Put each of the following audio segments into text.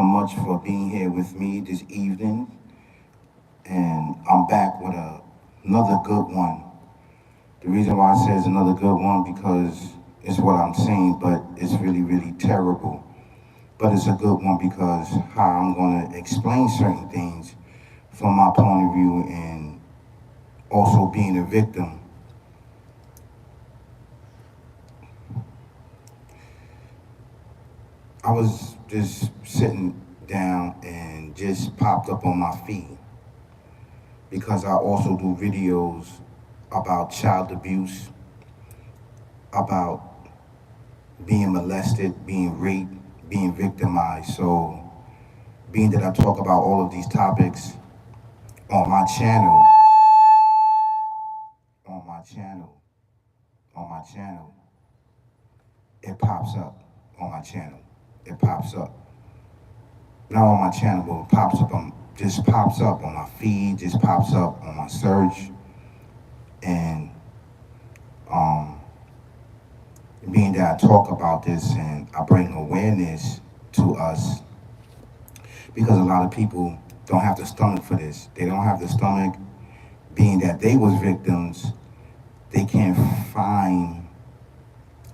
so much for being here with me this evening. And I'm back with another good one. The reason why I say it's another good one because it's what I'm saying, but it's really, really terrible. But it's a good one because how I'm going to explain certain things from my point of view and also being a victim. I was just sitting down and just popped up on my feed because I also do videos about child abuse, about being molested, being raped, being victimized. So, being that I talk about all of these topics on my channel, on my channel, on my channel, it pops up on my channel. It pops up. Not on my channel, but it pops up on just pops up on my feed, just pops up on my search. And um, being that I talk about this and I bring awareness to us because a lot of people don't have the stomach for this. They don't have the stomach, being that they was victims, they can't find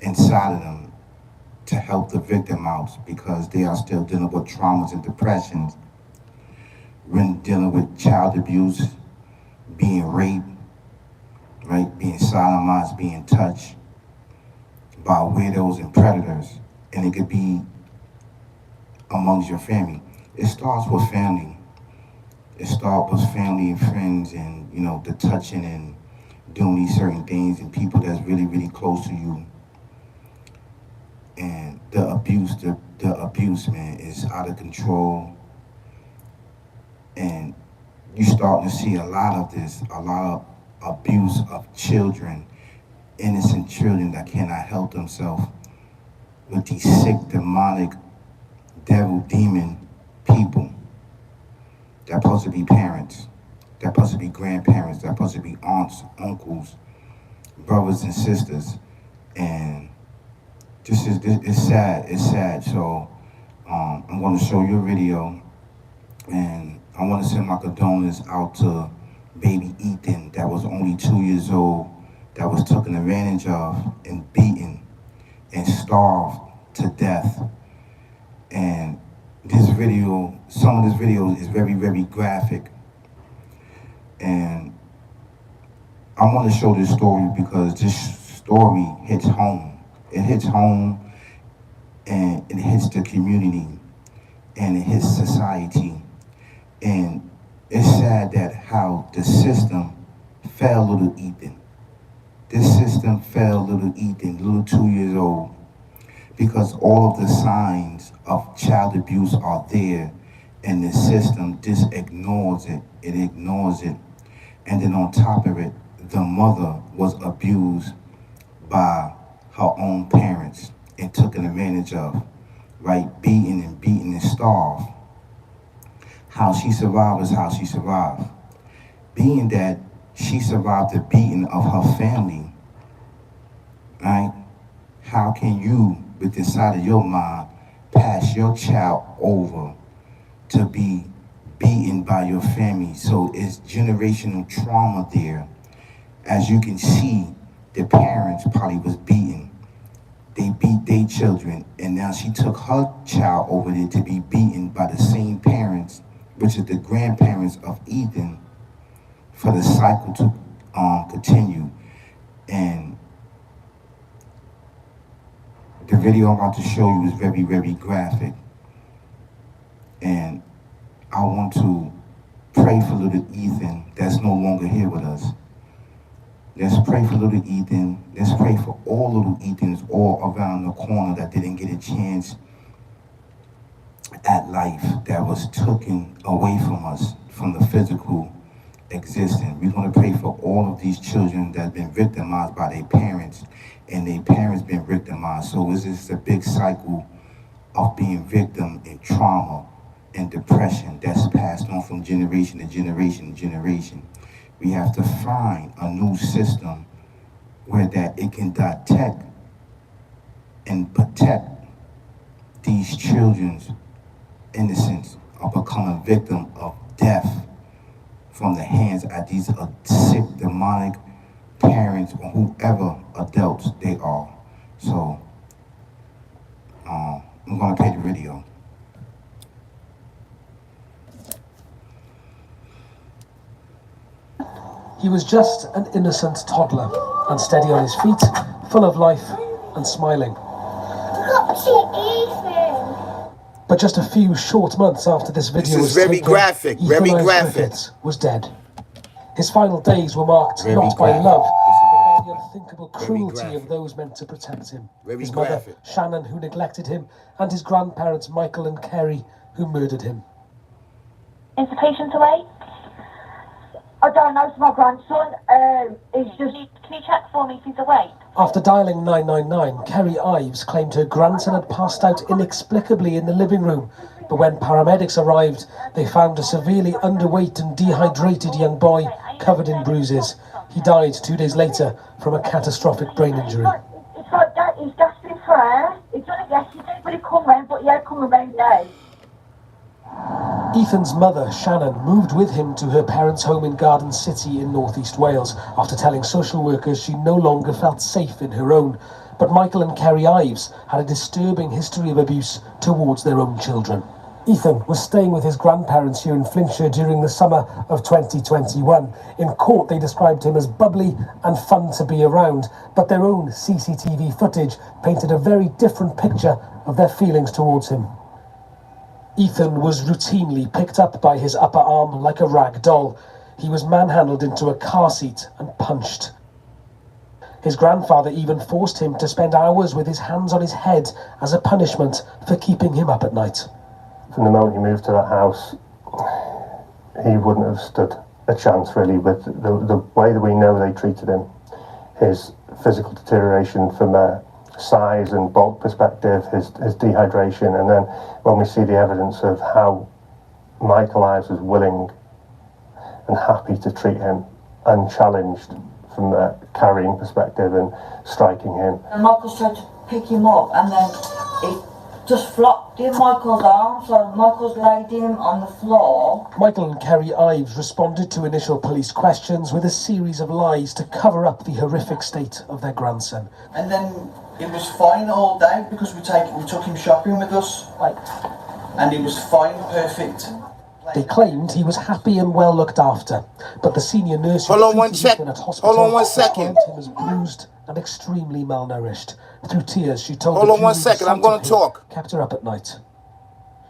inside of them to help the victim out because they are still dealing with traumas and depressions, when dealing with child abuse, being raped, right, being sodomized, being touched by weirdos and predators, and it could be amongst your family. It starts with family. It starts with family and friends and, the touching and doing these certain things and people that's really, really close to you. And the abuse, man, is out of control. And you starting to see a lot of this, a lot of abuse of children, innocent children that cannot help themselves with these sick, demonic, devil, demon people. They're supposed to be parents. They're supposed to be grandparents. They're supposed to be aunts, uncles, brothers and sisters. And it's sad. It's sad. So I'm going to show you a video, and I want to send my condolences out to baby Ethan that was only 2 years old, that was taken advantage of and beaten and starved to death. And this video, some of this video is very, very graphic. And I want to show this story because this story hits home. It hits home and it hits the community and it hits society. And it's sad that how the system failed little Ethan. This system failed little Ethan, little 2 years old, because all of the signs of child abuse are there and the system just ignores it. It ignores it. And then on top of it, the mother was abused by her own parents and taken advantage of, right? Beaten and starved. How she survived is how she survived. Being that she survived the beating of her family, right? How can you, with inside of your mind, pass your child over to be beaten by your family? So it's generational trauma there. As you can see, the parents probably was beaten. They beat their children, and now she took her child over there to be beaten by the same parents, which is the grandparents of Ethan, for the cycle to continue. And the video I'm about to show you is very, very graphic. And I want to pray for little Ethan that's no longer here with us. Let's pray for little Ethan. Let's pray for all little Ethans all around the corner that didn't get a chance at life, that was taken away from us, from the physical existence. We're going to pray for all of these children that have been victimized by their parents, and their parents been victimized. So it's just a big cycle of being victim and trauma and depression that's passed on from generation to generation to generation. We have to find a new system where that it can detect and protect these children innocents are becoming victim of death from the hands of these sick, demonic parents or whoever adults they are. So I'm gonna play the video. He was just an innocent toddler, unsteady on his feet, full of life and smiling. But just a few short months after this video was taken, very graphic. Griffiths was dead. His final days were marked Very not by graphic. love, but by the unthinkable Very cruelty graphic. of those meant to protect him. Very His mother, graphic. Shannon, who neglected him, and his grandparents, Michael and Kerry, who murdered him. Is the patient awake? I don't know, it's my grandson. It's just, can you check for me if he's awake? After dialing 999, Kerry Ives claimed her grandson had passed out inexplicably in the living room. But when paramedics arrived, they found a severely underweight and dehydrated young boy covered in bruises. He died 2 days later from a catastrophic brain injury. It's like that, he's gasping for air. He done it yesterday, but he come round, but he had come around now. Ethan's mother, Shannon, moved with him to her parents' home in Garden City in northeast Wales after telling social workers she no longer felt safe in her own. But Michael and Kerry Ives had a disturbing history of abuse towards their own children. Ethan was staying with his grandparents here in Flintshire during the summer of 2021. In court, they described him as bubbly and fun to be around, but their own CCTV footage painted a very different picture of their feelings towards him. Ethan was routinely picked up by his upper arm like a rag doll. He was manhandled into a car seat and punched. His grandfather even forced him to spend hours with his hands on his head as a punishment for keeping him up at night. From the moment he moved to that house, he wouldn't have stood a chance really with the way that we know they treated him. His physical deterioration from a size and bulk perspective, his dehydration, and then when we see the evidence of how Michael Ives was willing and happy to treat him unchallenged from a carrying perspective and striking him. And Michael's tried to pick him up and then he just flopped in Michael's arms, so Michael's laid him on the floor. Michael and Kerry Ives responded to initial police questions with a series of lies to cover up the horrific state of their grandson. And then it was fine all day because we took him shopping with us. Right. And he was fine, perfect. They claimed he was happy and well looked after, but the senior nurse Hold on one treated sec. Ethan at hospital Hold on one second. described him as bruised and extremely malnourished. Through tears, she told Hold the on one jury second, the I'm gonna sight of him talk. kept her up at night.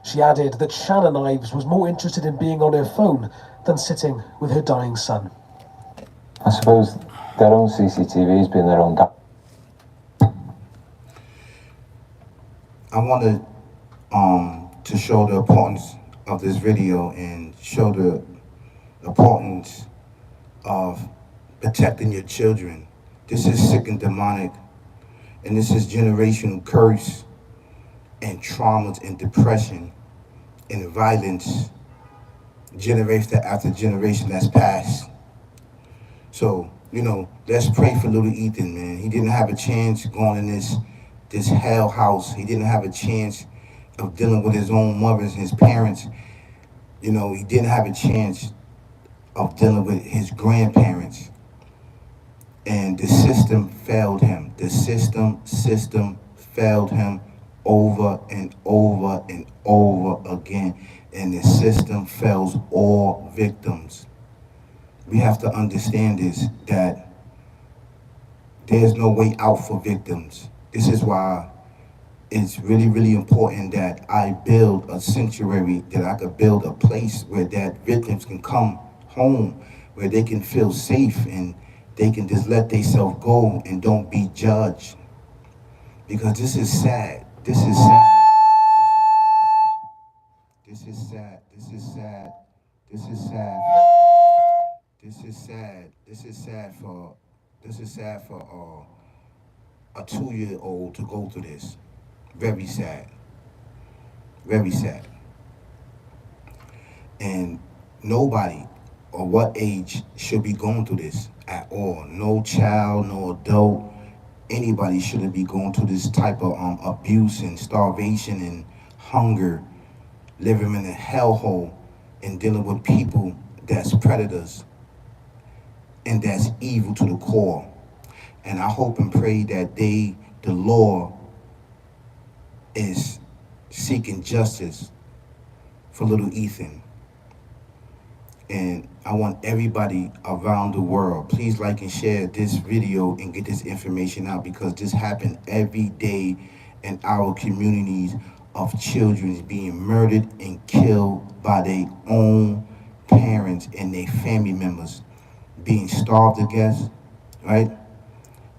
She added that Shannon Ives was more interested in being on her phone than sitting with her dying son. I suppose their own CCTV's been their own I wanted to show the importance of this video and show the importance of protecting your children. This is sick and demonic, and this is generational curse and traumas and depression and violence generation after generation that's passed. So, you know, let's pray for little Ethan, man. He didn't have a chance going in this hell house. He didn't have a chance of dealing with his own mothers and his parents. You know, he didn't have a chance of dealing with his grandparents. And the system failed him. The system failed him over and over and over again. And the system fails all victims. We have to understand this, that there's no way out for victims. This is why it's really, really important that I build a sanctuary, that I could build a place where that victims can come home, where they can feel safe and they can just let themselves go and don't be judged. Because this is sad. This is sad. This is sad. This is sad. This is sad. This is sad. This is sad for a 2-year-old to go through this. Very sad. Very sad. And nobody or what age should be going through this at all. No child, no adult, anybody shouldn't be going through this type of abuse and starvation and hunger living in a hellhole and dealing with people that's predators and that's evil to the core. And I hope and pray that the law is seeking justice for little Ethan. And I want everybody around the world, please like and share this video and get this information out, because this happened every day in our communities of children being murdered and killed by their own parents and their family members, being starved to death, right?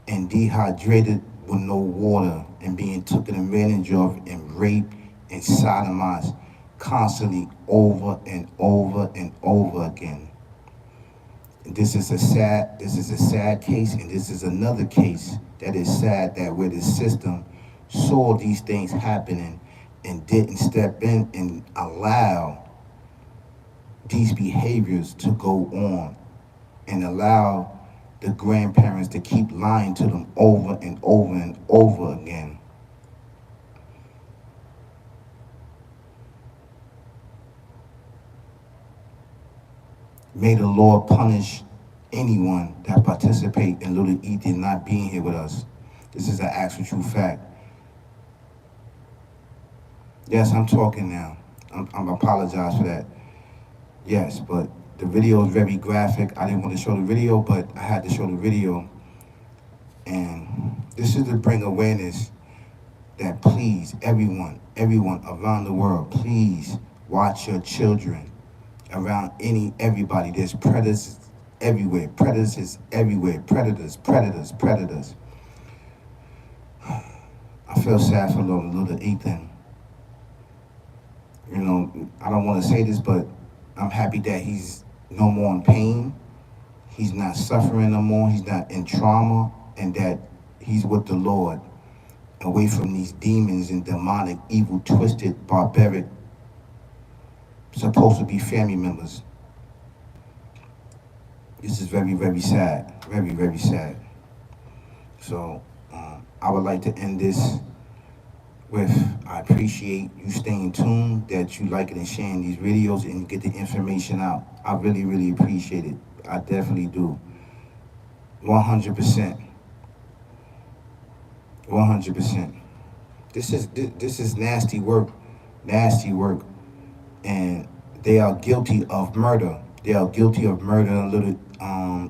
And dehydrated with no water and being taken advantage of and raped and sodomized constantly over and over and over again. And this is a sad case, and this is another case that is sad, that where the system saw these things happening and didn't step in and allow these behaviors to go on and allow the grandparents to keep lying to them over and over and over again. May the Lord punish anyone that participate in little Ethan not being here with us. This is an actual true fact. Yes, I'm talking now. I'm apologize for that. Yes, but the video is very graphic. I didn't want to show the video, but I had to show the video. And this is to bring awareness that please, everyone around the world, please watch your children around everybody. There's predators everywhere. Predators everywhere. Predators. I feel sad for little Ethan. You know, I don't want to say this, but I'm happy that he's no more in pain. He's not suffering no more. He's not in trauma, and that he's with the Lord, away from these demons and demonic, evil, twisted, barbaric, supposed to be family members. This is very, very sad. Very, very sad. So I would like to end this with, I appreciate you staying tuned, that you like it and sharing these videos and get the information out. I really, really appreciate it. I definitely do. 100%. 100%. This is nasty work. Nasty work. And they are guilty of murder. They are guilty of murdering little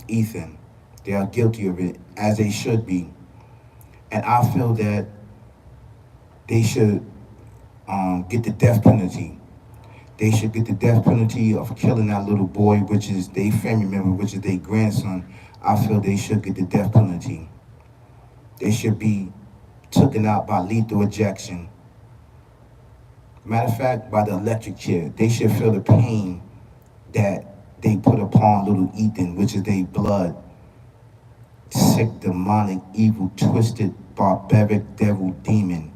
Ethan. They are guilty of it, as they should be. And I feel that they should get the death penalty. They should get the death penalty of killing that little boy, which is their family member, which is their grandson. I feel they should get the death penalty. They should be taken out by lethal injection. Matter of fact, by the electric chair. They should feel the pain that they put upon little Ethan, which is their blood. Sick, demonic, evil, twisted, barbaric, devil, demon.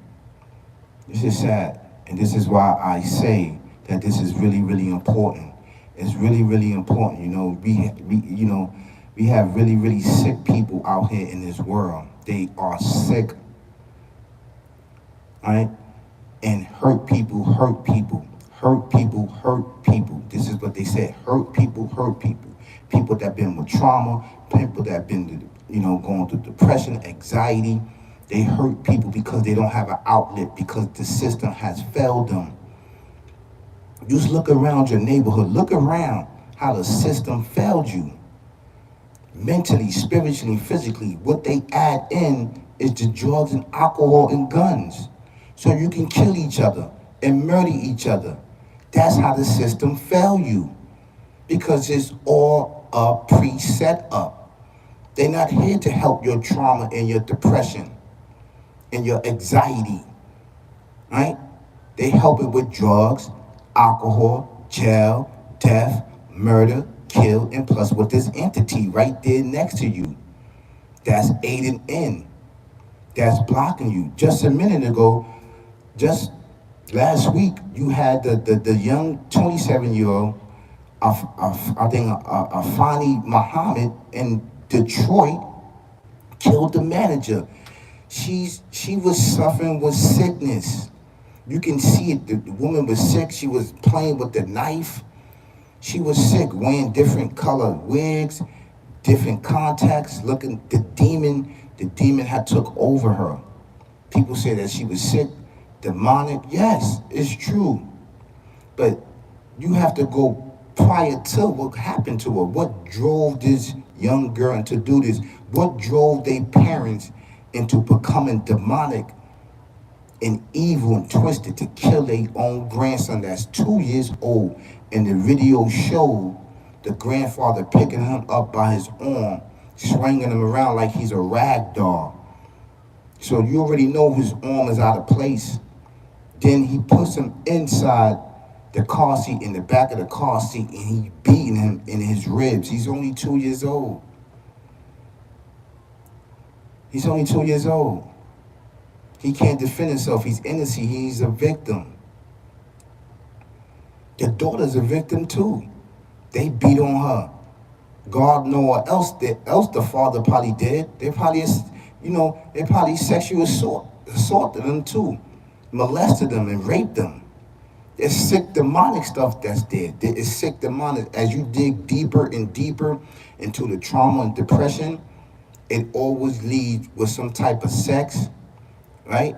This is sad, and this is why I say that this is really, really important. It's really, really important. You know, we have really, really sick people out here in this world. They are sick, right? And hurt people. This is what they said. Hurt people. People that been with trauma, people that been, going through depression, anxiety. They hurt people because they don't have an outlet, because the system has failed them. Just look around your neighborhood. Look around how the system failed you. Mentally, spiritually, physically. What they add in is the drugs and alcohol and guns. So you can kill each other and murder each other. That's how the system failed you. Because it's all a preset up. They're not here to help your trauma and your depression and your anxiety, right? They help it with drugs, alcohol, jail, death, murder, kill, and plus with this entity right there next to you that's aiding in, that's blocking you. Just a minute ago, just last week, you had the young 27-year-old, I think Afani Muhammad in Detroit, killed the manager. She was suffering with sickness. You can see it. The woman was sick. She was playing with the knife. She was sick, wearing different colored wigs, different contacts, looking, the demon had took over her. People say that she was sick, demonic. Yes, it's true. But you have to go prior to what happened to her. What drove this young girl into do this? What drove their parents into becoming demonic and evil and twisted to kill their own grandson that's 2 years old? And the video showed the grandfather picking him up by his arm, swinging him around like he's a rag doll. So you already know his arm is out of place. Then he puts him inside the car seat, in the back of the car seat, and he beating him in his ribs. He's only 2 years old. He's only 2 years old. He can't defend himself. He's innocent. He's a victim. The daughter's a victim too. They beat on her. God knows what else the father probably did. They probably, they probably sexually assaulted them too, molested them and raped them. There's sick demonic stuff that's there. There is sick demonic. As you dig deeper and deeper into the trauma and depression, it always leads with some type of sex, right?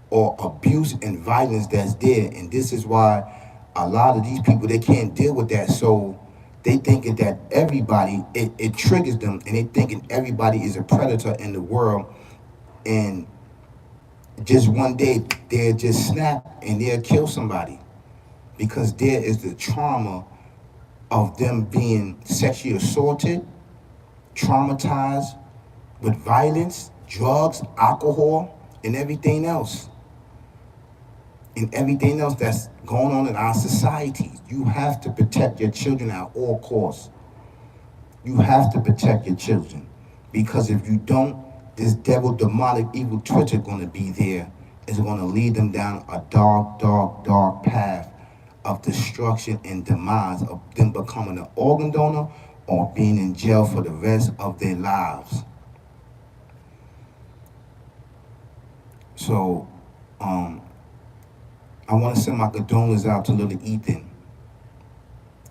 Or abuse and violence that's there. And this is why a lot of these people, they can't deal with that. So they thinking that everybody, it triggers them, and they thinking everybody is a predator in the world. And just one day, they'll just snap and they'll kill somebody. Because there is the trauma of them being sexually assaulted, traumatized with violence, drugs, alcohol, and everything else. And everything else that's going on in our society. You have to protect your children at all costs. You have to protect your children. Because if you don't, this devil, demonic, evil twitcher going to be there. Is going to lead them down a dark, dark, dark path of destruction and demise, of them becoming an organ donor or being in jail for the rest of their lives. So, I want to send my condolences out to little Ethan,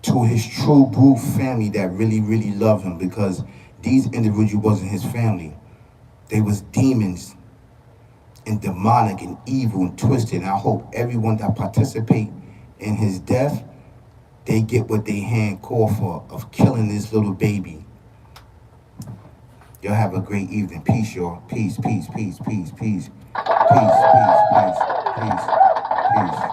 to his true Brew family that really, really love him, because these individuals wasn't his family. They was demons and demonic and evil and twisted. And I hope everyone that participate in his death, they get what they hand called for of killing this little baby. Y'all have a great evening. Peace, y'all. Peace, peace, peace, peace, peace. Peace, peace, peace, peace, peace.